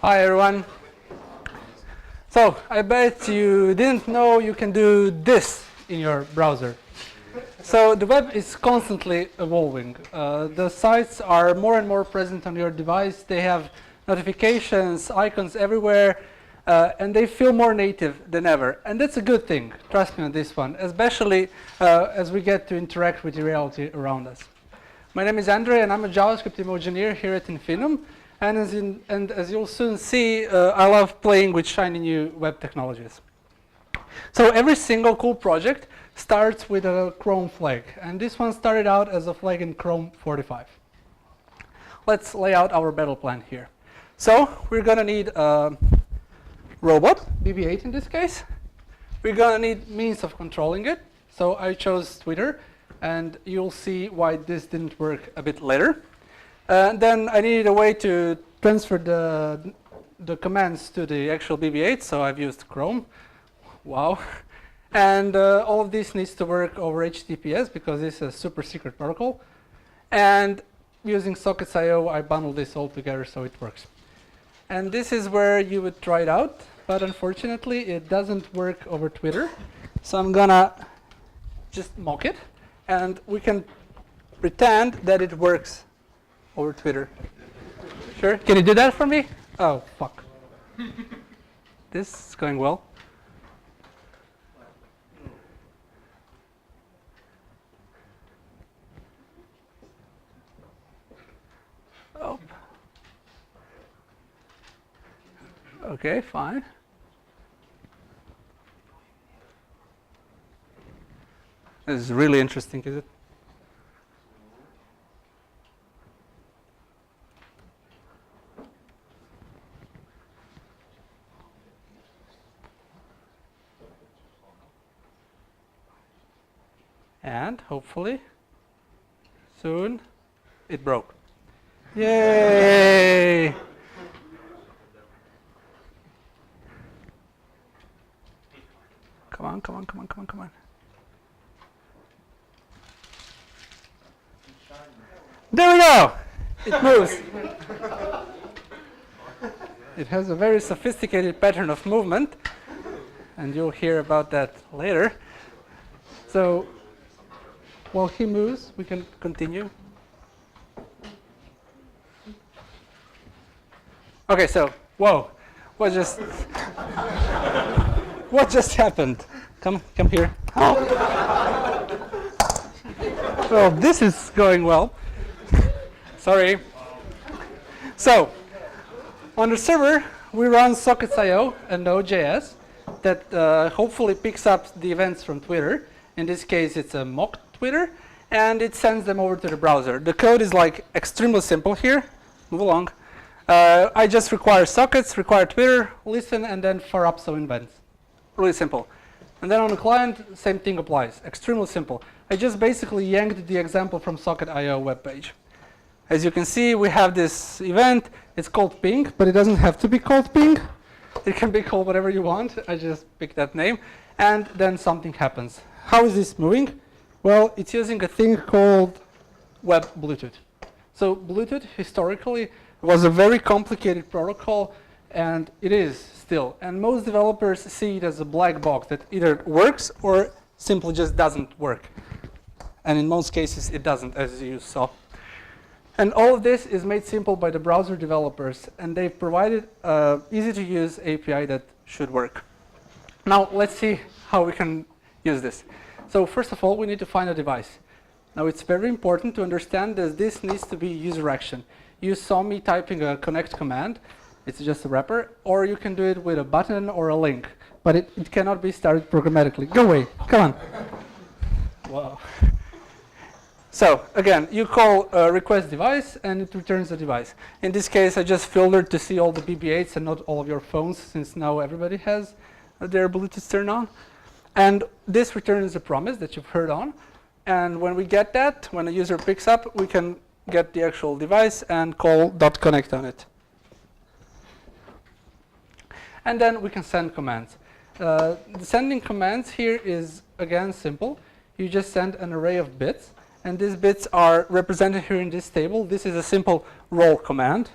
Hi everyone. So I bet you didn't know you can do this in your browser. So the web is constantly evolving. The sites are more and more present on your device. They have notifications, icons everywhere, and they feel more native than ever. And that's a good thing, trust me on this one, especially as we get to interact with the reality around us. My name is Andrei, and I'm a JavaScript engineer here at Infinum. And as you'll soon see, I love playing with shiny new web technologies. So every single cool project starts with a Chrome flag. And this one started out as a flag in Chrome 45. Let's lay out our battle plan here. So we're going to need a robot, BB-8 in this case. We're going to need means of controlling it. So I chose Twitter. And you'll see why this didn't work a bit later. Then I needed a way to transfer the commands to the actual BB-8, so I've used Chrome. Wow. And all of this needs to work over HTTPS because this is a super secret protocol. And using sockets.io, I bundled this all together so it works. And this is where you would try it out, but unfortunately it doesn't work over Twitter. So I'm gonna just mock it, and we can pretend that it works over Twitter. Sure? Can you do that for me? Oh, fuck. This is going well. Oh. Okay, fine. This is really interesting, is it? And hopefully, soon, it broke. Yay! Come on, come on, come on, come on, come on. There we go! It moves. It has a very sophisticated pattern of movement, and you'll hear about that later. So, while he moves, we can continue. Okay, so, whoa, what just happened? Come here. Oh. Well, this is going well. Sorry. So, on the server, we run sockets.io and Node.js that hopefully picks up the events from Twitter. In this case, it's a mock Twitter, and it sends them over to the browser. The code is like extremely simple here. Move along. I just require sockets, require Twitter, listen, and then fire up some events. Really simple. And then on the client, same thing applies. Extremely simple. I just basically yanked the example from socket.io webpage. As you can see, we have this event. It's called ping, but it doesn't have to be called ping. It can be called whatever you want. I just picked that name. And then something happens. How is this moving? Well, it's using a thing called Web Bluetooth. So Bluetooth, historically, was a very complicated protocol, and it is still. And most developers see it as a black box that either works or simply just doesn't work. And in most cases, it doesn't, as you saw. And all of this is made simple by the browser developers, and they've provided an easy-to-use API that should work. Now, let's see how we can use this. So first of all, we need to find a device. Now, it's very important to understand that this needs to be user action. You saw me typing a connect command. It's just a wrapper. Or you can do it with a button or a link. But it cannot be started programmatically. Go away. Come on. Wow. So again, you call request device, and it returns the device. In this case, I just filtered to see all the BB-8s and not all of your phones, since now everybody has their Bluetooth turned on. And this returns a promise that you've heard on. And when we get that, when a user picks up, we can get the actual device and call .connect on it. And then we can send commands. The sending commands here is, again, simple. You just send an array of bits. And these bits are represented here in this table. This is a simple roll command.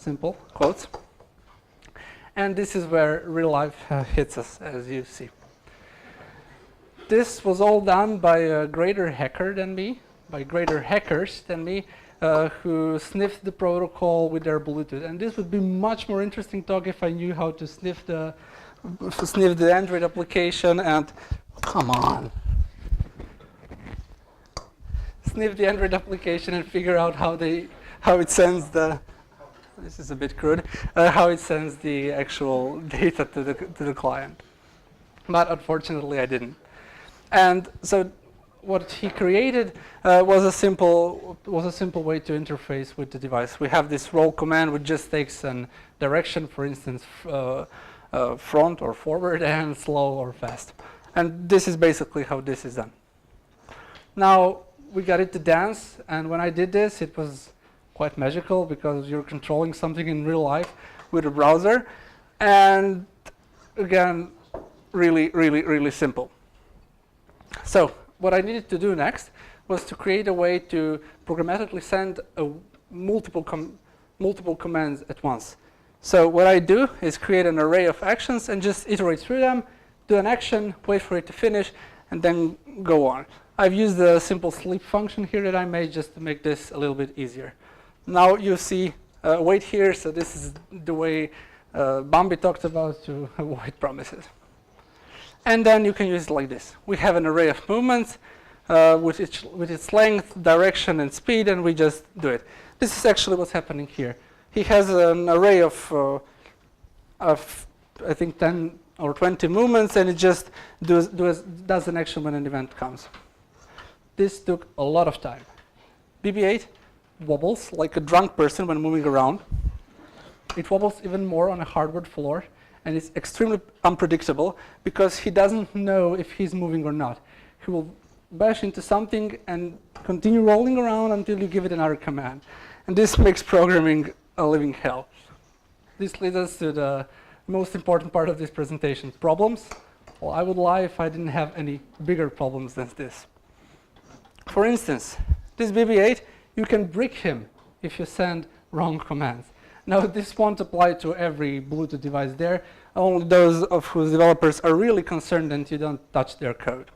simple quotes. And this is where real life hits us, as you see. This was all done by a greater hacker than me, by greater hackers than me, who sniffed the protocol with their Bluetooth. And this would be much more interesting talk if I knew how to sniff the Android application and, come on. Sniff the Android application and figure out how it sends the, this is a bit crude, how it sends the actual data to the client. But unfortunately I didn't. And so what he created was a simple way to interface with the device. We have this roll command which just takes a direction, for instance, front or forward, and slow or fast. And this is basically how this is done. Now we got it to dance, and when I did this, it was quite magical because you're controlling something in real life with a browser, and again, really, really, really simple. So what I needed to do next was to create a way to programmatically send multiple commands at once. So what I do is create an array of actions and just iterate through them, do an action, wait for it to finish, and then go on. I've used the simple sleep function here that I made just to make this a little bit easier. Now you see wait here, so this is the way Bambi talked about to avoid promises. And then you can use it like this. We have an array of movements with its length, direction, and speed, and we just do it. This is actually what's happening here. He has an array of I think 10 or 20 movements, and it just does an action when an event comes. This took a lot of time. BB-8 wobbles like a drunk person when moving around. It wobbles even more on a hardwood floor, and it's extremely unpredictable because he doesn't know if he's moving or not. He will bash into something and continue rolling around until you give it another command. And this makes programming a living hell. This leads us to the most important part of this presentation, problems. Well, I would lie if I didn't have any bigger problems than this. For instance, this BB-8, you can brick him if you send wrong commands. Now, this won't apply to every Bluetooth device there, only those of whose developers are really concerned that you don't touch their code.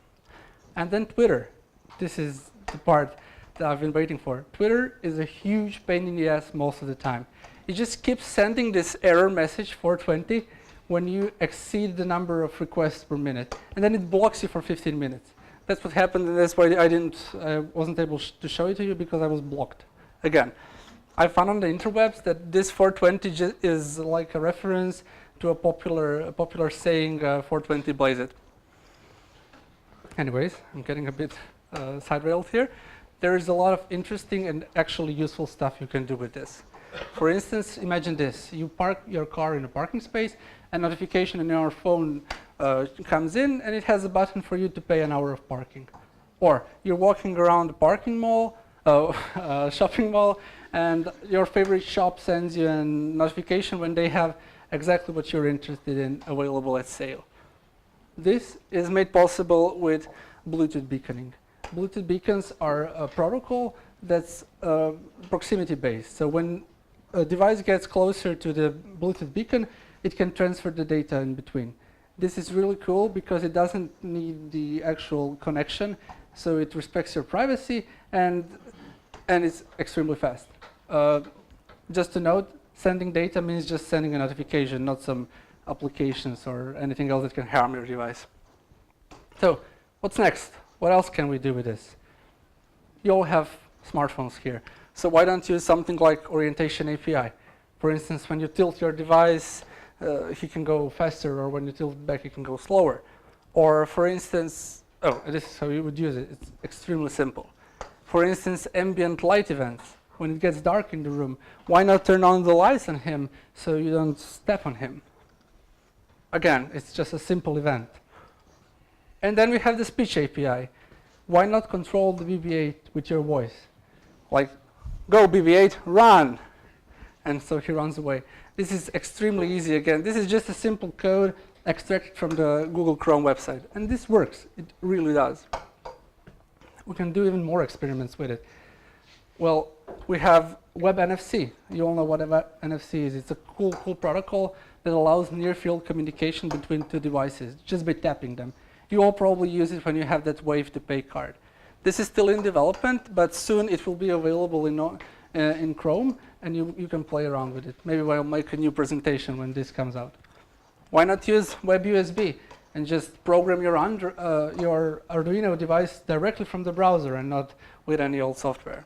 And then Twitter. This is the part that I've been waiting for. Twitter is a huge pain in the ass most of the time. It just keeps sending this error message 420 when you exceed the number of requests per minute, and then it blocks you for 15 minutes. That's what happened, and that's why I wasn't able to show it to you because I was blocked. Again, I found on the interwebs that this 420 is like a reference to a popular saying, 420 blaze it. Anyways, I'm getting a bit side-railed here. There is a lot of interesting and actually useful stuff you can do with this. For instance, imagine this. You park your car in a parking space, a notification on your phone comes in, and it has a button for you to pay an hour of parking. Or you're walking around the parking mall, shopping mall, and your favorite shop sends you a notification when they have exactly what you're interested in available at sale. This is made possible with Bluetooth beaconing. Bluetooth beacons are a protocol that's proximity-based. So when a device gets closer to the Bluetooth beacon, it can transfer the data in between. This is really cool because it doesn't need the actual connection, so it respects your privacy, and it's extremely fast. Just to note, sending data means just sending a notification, not some applications or anything else that can harm your device. So what's next? What else can we do with this? You all have smartphones here. So why don't you use something like Orientation API? For instance, when you tilt your device, he can go faster, or when you tilt it back, he can go slower. Or for instance, this is how you would use it. It's extremely simple. For instance, ambient light events. When it gets dark in the room, why not turn on the lights on him so you don't step on him? Again, it's just a simple event. And then we have the speech API. Why not control the BB-8 with your voice? Like, go BB-8, run! And so he runs away. This is extremely easy again. This is just a simple code extracted from the Google Chrome website. And this works. It really does. We can do even more experiments with it. Well, we have Web NFC. You all know what NFC is. It's a cool protocol that allows near-field communication between two devices just by tapping them. You all probably use it when you have that Wave to Pay card. This is still in development, but soon it will be available in Chrome, and you can play around with it. Maybe I'll make a new presentation when this comes out. Why not use Web USB and just program your Arduino device directly from the browser and not with any old software?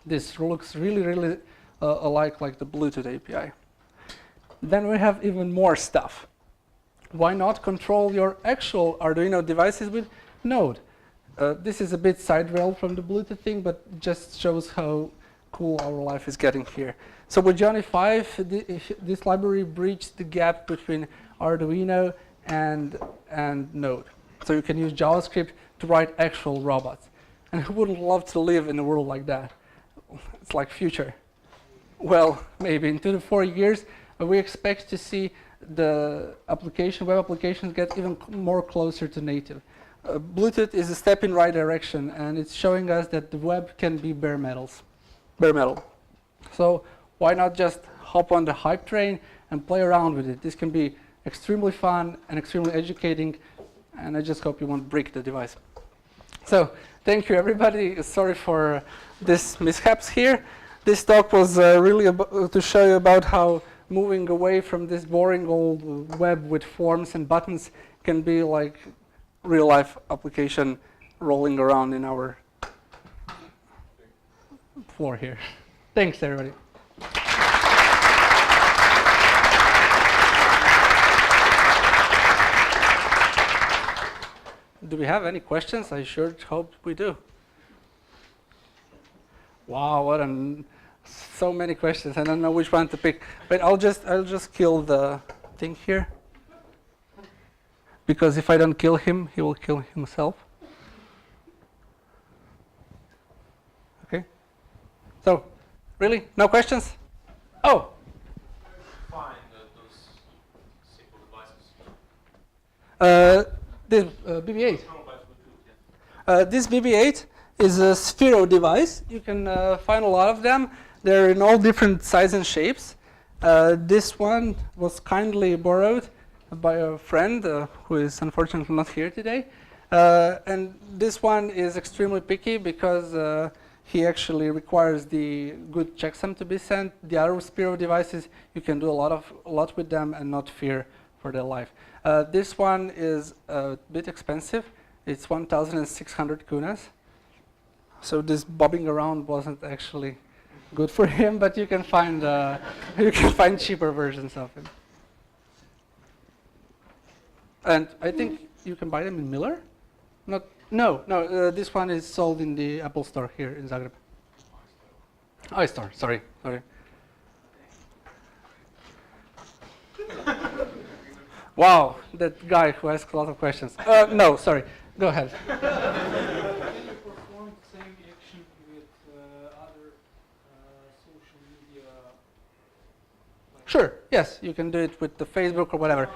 This looks really alike like the Bluetooth API. Then we have even more stuff. Why not control your actual Arduino devices with Node? This is a bit side rail from the Bluetooth thing, but it just shows how cool our life is getting here. So with Johnny 5, this library breached the gap between Arduino and Node. So you can use JavaScript to write actual robots. And who wouldn't love to live in a world like that? It's like future. Well, maybe in 2 to 4 years, we expect to see the web applications get even more closer to native. Bluetooth is a step in right direction, and it's showing us that the web can be bare metal. So why not just hop on the hype train and play around with it? This can be extremely fun and extremely educating, and I just hope you won't break the device. So thank you, everybody. Sorry for this mishaps here. This talk was really to show you about how moving away from this boring old web with forms and buttons can be like real-life application rolling around in our floor here. Thanks, everybody. Do we have any questions? I sure hope we do. Wow, so many questions. I don't know which one to pick. But I'll just kill the thing here. Because if I don't kill him, he will kill himself. Okay. So, really? No questions? Oh. Find those simple devices. This BB-8. This BB-8 is a Sphero device. You can find a lot of them. They're in all different sizes and shapes. This one was kindly borrowed by a friend who is unfortunately not here today. And this one is extremely picky because he actually requires the good checksum to be sent. The other Sphero devices, you can do a lot with them and not fear for their life. This one is a bit expensive. It's 1,600 kunas. So this bobbing around wasn't actually good for him, but you can find cheaper versions of it. And I think you can buy them in Miller. No. This one is sold in the Apple Store here in Zagreb. iStore. Sorry. Wow, that guy who asks a lot of questions. No, sorry. Go ahead. Can you perform the same action with other social media? Sure. Yes, you can do it with the Facebook or whatever.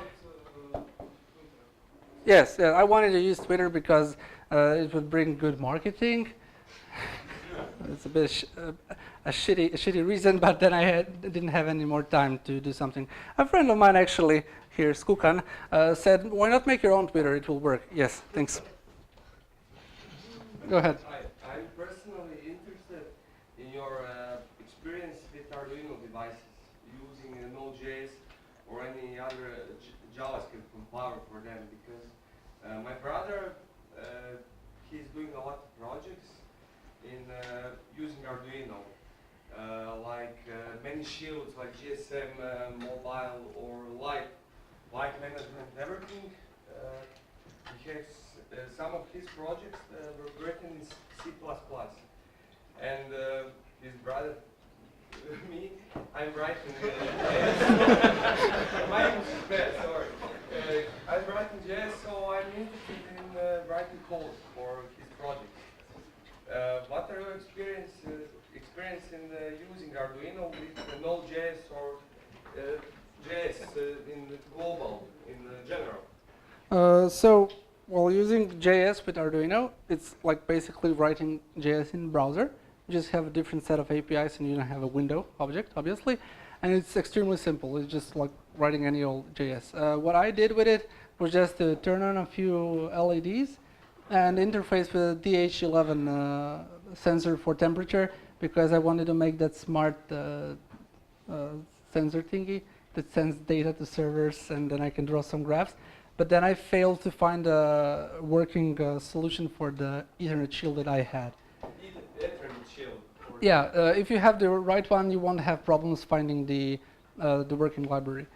Yes, I wanted to use Twitter because it would bring good marketing. It's a bit a shitty reason, but then I didn't have any more time to do something. A friend of mine actually here, Skukan, said, "Why not make your own Twitter? It will work." Yes, thanks. Go ahead. Hi, I'm personally interested in your experience with Arduino devices using Node.js or any other JavaScript compiler for them, because my brother, he's doing a lot of projects in using Arduino, like many shields like GSM, mobile, or light management and everything. He has some of his projects were written in C++, and his brother, me, I'm writing JS. My English is bad, sorry. I'm writing JS, so I'm interested in writing code for his project. What are your experience in using Arduino with Node.js or JS in global, in general? While using JS with Arduino, it's like basically writing JS in browser. You just have a different set of APIs, and you don't have a window object, obviously. And it's extremely simple. It's just like writing any old JS. What I did with it was just to turn on a few LEDs and interface with a DH11 sensor for temperature, because I wanted to make that smart sensor thingy that sends data to servers, and then I can draw some graphs. But then I failed to find a working solution for the Ethernet shield that I had. Ethernet shield. Yeah, if you have the right one, you won't have problems finding the working library.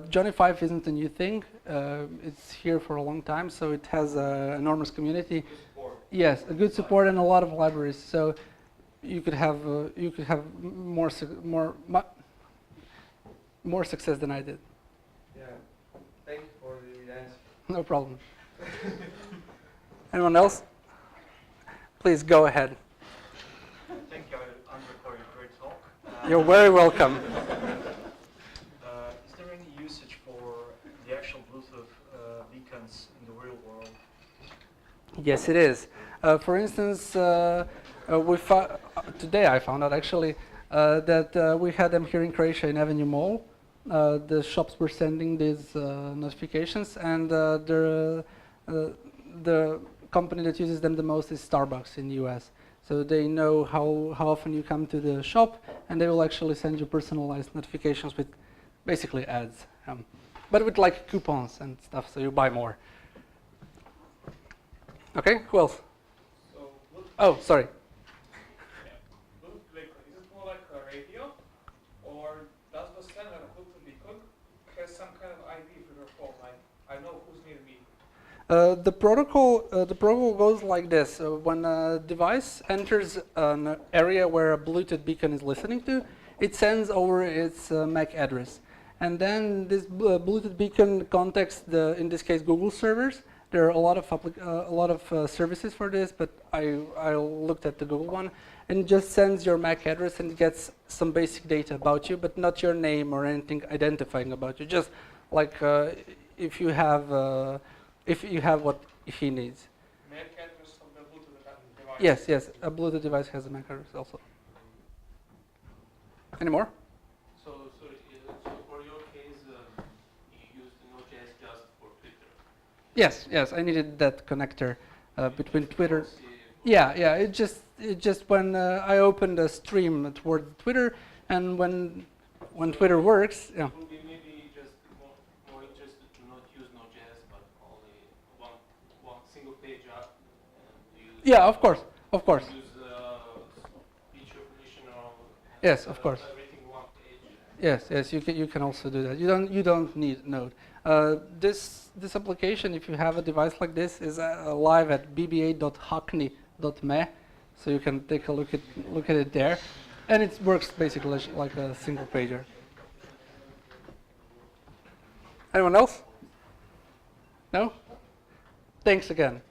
Johnny 5 isn't a new thing. It's here for a long time, so it has an enormous community. Good support. Yes, a good support and a lot of libraries. So you could have more success than I did. Yeah. Thank you for the answer. No problem. Anyone else? Please go ahead. Thank you, Andrei, for your great talk. You're very welcome. Is there any usage for the actual Bluetooth beacons in the real world? Yes, it is. For instance, today I found out actually that we had them here in Croatia in Avenue Mall. The shops were sending these notifications, and the company that uses them the most is Starbucks in the US. So they know how often you come to the shop, and they will actually send you personalized notifications with basically ads, but with like coupons and stuff, so you buy more. Okay, who else? So, Oh, sorry. Bluetooth, is it more like a radio, or does the sender Bluetooth beacon has some kind of ID for your phone? I know who's near me. The protocol goes like this. When a device enters an area where a Bluetooth beacon is listening to, it sends over its MAC address. And then this Bluetooth beacon contacts in this case, Google servers. There are a lot of services for this, but I looked at the Google one, and it just sends your MAC address and it gets some basic data about you, but not your name or anything identifying about you. Just like if you have what he needs. MAC address of the Bluetooth device. Yes, a Bluetooth device has a MAC address also. Any more? So for your case, you used Node.js just for Twitter. Yes, I needed that connector between Twitter. Yeah, it just when I opened a stream toward Twitter, and when Twitter works, yeah. It would be maybe just more interested to not use Node.js, but only one single page app. And use, Yeah, of course. Use feature conditional. Yes, of course. Everything one page. Yes, you can also do that. You don't need Node. This application, if you have a device like this, is live at bba.hackney.me, so you can take a look at it there, and it works basically like a single pager. Anyone else? No? Thanks again.